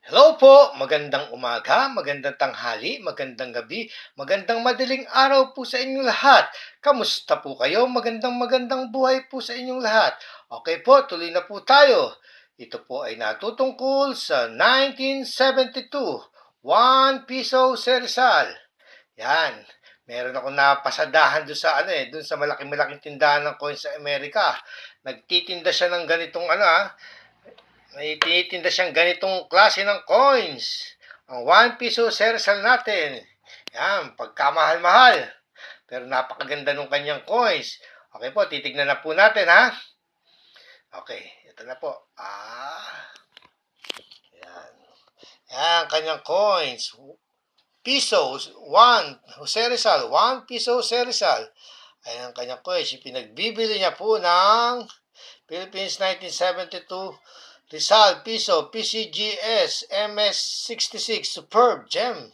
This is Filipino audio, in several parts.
Hello po, magandang umaga, magandang tanghali, magandang gabi, magandang madaling araw po sa inyong lahat. Kamusta po kayo? Magandang buhay po sa inyong lahat. Okay po, tuloy na po tayo. Ito po ay natutungkol sa 1972, 1 piso sersal. Yan. Meron ako napasadahan doon sa doon sa malaking tindahan ng coins sa Amerika. Nagtitinda siya ng ganitong may tinitinda siyang ganitong klase ng coins. Ang 1 piso sersal natin. Yan, pagkamahal-mahal. Pero napakaganda ng kanyang coins. Okay po, titignan na po natin ha. Okay, ito na po. Yan. Yan, kanyang coins. Pesos, 1, Jose Rizal, 1 piso Jose Rizal. Ayan ang kanyang coins. Pinagbibili niya po ng Philippines 1972 Rizal Piso PCGS MS66 Superb Gem.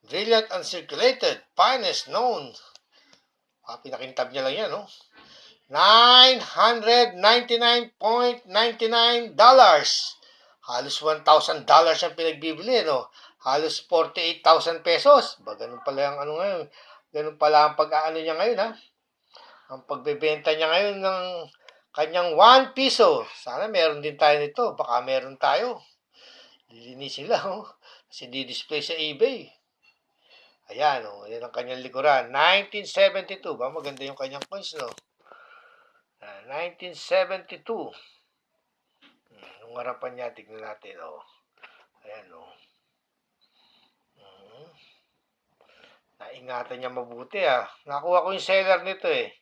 Brilliant uncirculated. Finest known. Pinakintab niya lang yan, no? $999.99. Halos $1,000 ang pinagbibili, no? Halos 48,000 pesos. Ganun pala ang ngayon. Ganun pala ang pag-aano niya ngayon, ha? Ang pagbebenta niya ngayon ng kanyang 1 piso. Sana meron din tayo nito. Baka meron tayo. Lilinisin lang, oh. Kasi di-display sa eBay. Ayan, oh. Yan ang kanyang likuran. 1972. Ba, maganda yung kanyang coins, no? 1972. Yung harapan niya, tignan natin, oh. Ayan, oh. Naingatan niya mabuti, ah. Nakuha ko yung seller nito, eh.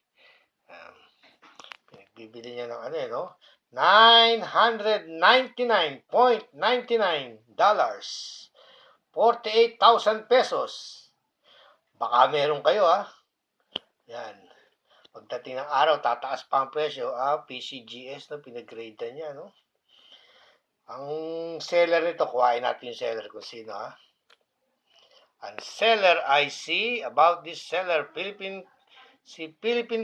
Bibili niya ng no? $999.99. 48,000 pesos. Baka meron kayo, ha? Yan. Pagdating ng araw, tataas pa ang presyo. PCGS, no? Pinag-grade niya, no? Ang seller nito, kuhain natin yung seller kung sino, ha? Ang seller I see about this seller, Philippine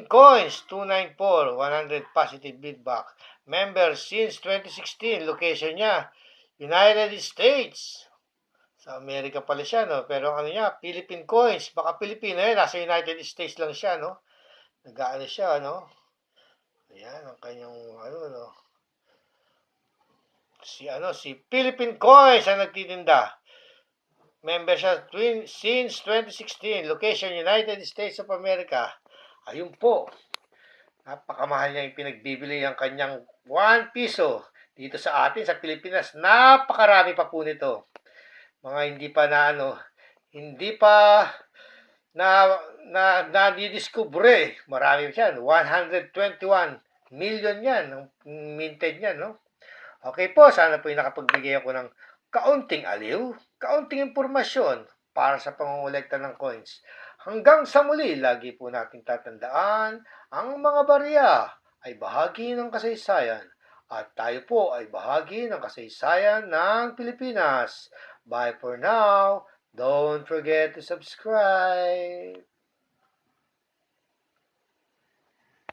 Coins 294, 100 positive feedback. Member since 2016, location niya United States. Sa Amerika pala siya, no? Pero ano niya, Philippine Coins, baka Pilipino eh, nasa United States lang siya, no? Nag-aano siya, no? Ayan, ang kanyang no? Si Philippine Coins ang nagtitinda. Member siya since 2016, location United States of America. Ayun po. Napakamahal niya yung pinagbibili ang kanyang 1 piso dito sa atin, sa Pilipinas. Napakarami pa po nito. Mga hindi pa hindi pa nadidiskubre. Marami siya. 121 million yan. Ang minted niyan, no? Okay po, sana po yung nakapagbigay ako ng kaunting aliw, kaunting impormasyon para sa pangungulekta ng coins. Hanggang sa muli, lagi po nating tatandaan, ang mga barya ay bahagi ng kasaysayan at tayo po ay bahagi ng kasaysayan ng Pilipinas. Bye for now. Don't forget to subscribe.